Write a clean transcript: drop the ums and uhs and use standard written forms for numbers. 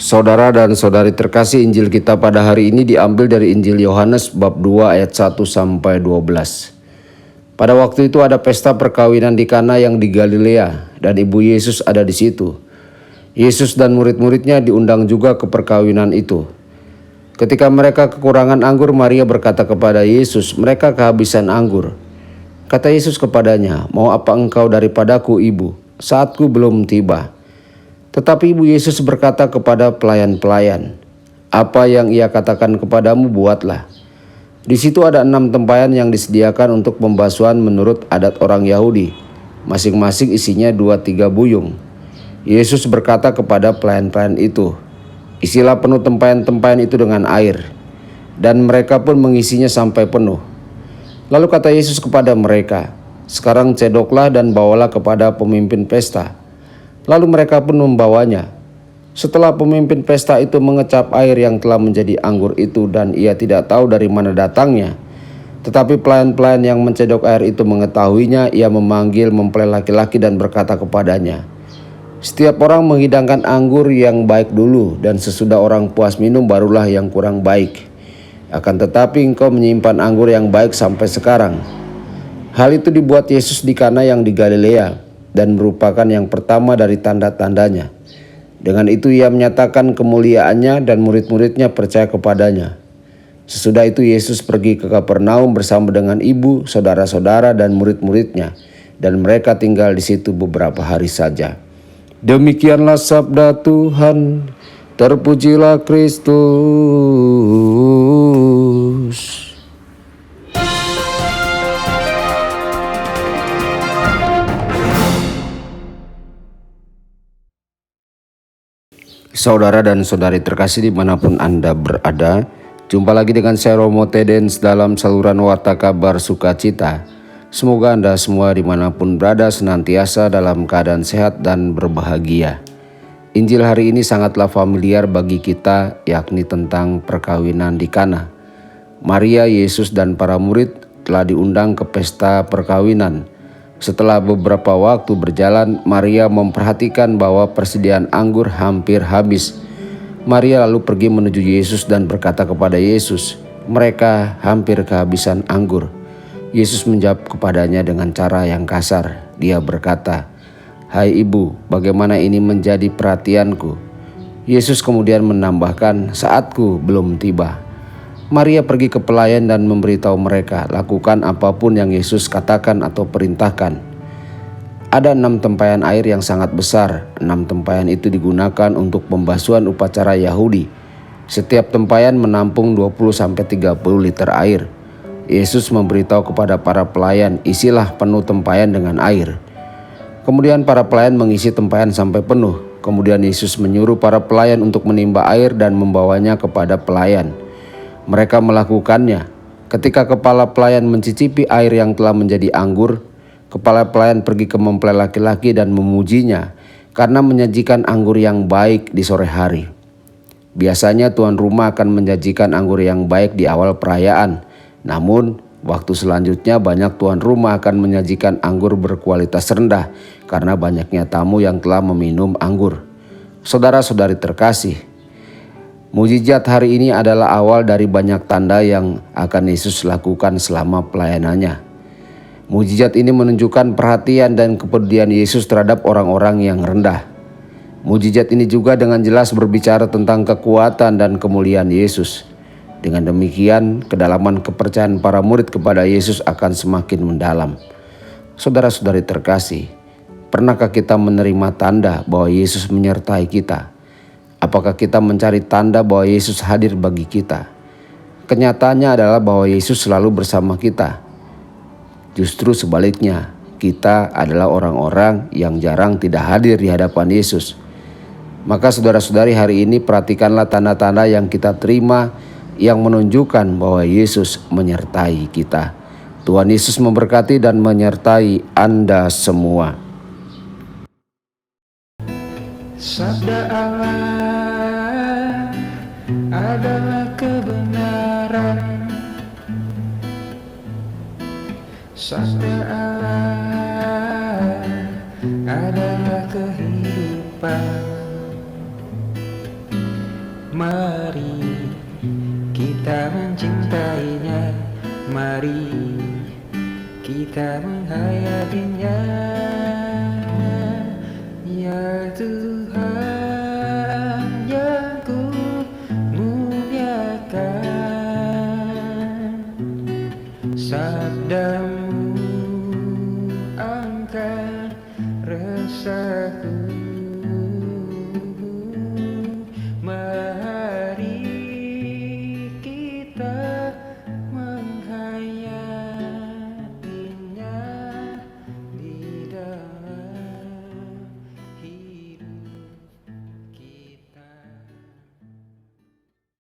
Saudara dan saudari terkasih, Injil kita pada hari ini diambil dari Injil Yohanes bab 2 ayat 1 sampai 12. Pada waktu itu ada pesta perkawinan di Kana yang di Galilea dan ibu Yesus ada di situ. Yesus dan murid-muridnya diundang juga ke perkawinan itu. Ketika mereka kekurangan anggur, Maria berkata kepada Yesus, "Mereka kehabisan anggur." Kata Yesus kepadanya, "Mau apa engkau daripadaku, ibu? Saatku belum tiba." Tetapi ibu Yesus berkata kepada pelayan-pelayan, "Apa yang ia katakan kepadamu buatlah." Di situ ada 6 tempayan yang disediakan untuk pembasuhan menurut adat orang Yahudi. Masing-masing isinya 2-3 buyung. Yesus berkata kepada pelayan-pelayan itu, "Isilah penuh tempayan-tempayan itu dengan air." Dan mereka pun mengisinya sampai penuh. Lalu kata Yesus kepada mereka, "Sekarang cedoklah dan bawalah kepada pemimpin pesta." Lalu mereka pun membawanya. Setelah pemimpin pesta itu mengecap air yang telah menjadi anggur itu dan ia tidak tahu dari mana datangnya. Tetapi pelayan-pelayan yang mencedok air itu mengetahuinya, ia memanggil mempelai laki-laki dan berkata kepadanya, "Setiap orang menghidangkan anggur yang baik dulu dan sesudah orang puas minum barulah yang kurang baik. Akan tetapi engkau menyimpan anggur yang baik sampai sekarang." Hal itu dibuat Yesus di Kana yang di Galilea dan merupakan yang pertama dari tanda-tandanya. Dengan itu ia menyatakan kemuliaannya dan murid-muridnya percaya kepadanya. Sesudah itu Yesus pergi ke Kapernaum bersama dengan ibu, saudara-saudara dan murid-muridnya, dan mereka tinggal di situ beberapa hari saja. Demikianlah sabda Tuhan, terpujilah Kristus. Saudara dan saudari terkasih dimanapun Anda berada, jumpa lagi dengan saya Romo Tedens dalam saluran Warta Kabar Sukacita. Semoga Anda semua dimanapun berada senantiasa dalam keadaan sehat dan berbahagia. Injil hari ini sangatlah familiar bagi kita, yakni tentang perkawinan di Kana. Maria, Yesus dan para murid telah diundang ke pesta perkawinan. Setelah beberapa waktu berjalan, Maria memperhatikan bahwa persediaan anggur hampir habis. Maria lalu pergi menuju Yesus dan berkata kepada Yesus, "Mereka hampir kehabisan anggur." Yesus menjawab kepadanya dengan cara yang kasar. Dia berkata, "Hai ibu, bagaimana ini menjadi perhatianku?" Yesus kemudian menambahkan, "Saatku belum tiba." Maria pergi ke pelayan dan memberitahu mereka, lakukan apapun yang Yesus katakan atau perintahkan. Ada 6 tempayan air yang sangat besar. 6 tempayan itu digunakan untuk pembasuhan upacara Yahudi. Setiap tempayan menampung 20-30 liter air. Yesus memberitahu kepada para pelayan, "Isilah penuh tempayan dengan air." Kemudian para pelayan mengisi tempayan sampai penuh. Kemudian Yesus menyuruh para pelayan untuk menimba air dan membawanya kepada pelayan. Mereka melakukannya. Ketika kepala pelayan mencicipi air yang telah menjadi anggur, kepala pelayan pergi ke mempelai laki-laki dan memujinya karena menyajikan anggur yang baik di sore hari. Biasanya tuan rumah akan menyajikan anggur yang baik di awal perayaan. Namun, waktu selanjutnya banyak tuan rumah akan menyajikan anggur berkualitas rendah karena banyaknya tamu yang telah meminum anggur. Saudara-saudari terkasih, mujizat hari ini adalah awal dari banyak tanda yang akan Yesus lakukan selama pelayanannya. Mujizat ini menunjukkan perhatian dan kepedulian Yesus terhadap orang-orang yang rendah. Mujizat ini juga dengan jelas berbicara tentang kekuatan dan kemuliaan Yesus. Dengan demikian, kedalaman kepercayaan para murid kepada Yesus akan semakin mendalam. Saudara-saudari terkasih, pernahkah kita menerima tanda bahwa Yesus menyertai kita? Apakah kita mencari tanda bahwa Yesus hadir bagi kita? Kenyataannya adalah bahwa Yesus selalu bersama kita. Justru sebaliknya, kita adalah orang-orang yang jarang tidak hadir di hadapan Yesus. Maka saudara-saudari hari ini perhatikanlah tanda-tanda yang kita terima yang menunjukkan bahwa Yesus menyertai kita. Tuhan Yesus memberkati dan menyertai Anda semua. Sabda Allah adalah kebenaran. Sabda Allah adalah kehidupan. Mari kita menghayatinya, ya Tuhan yang ku muliakan. Sabdamu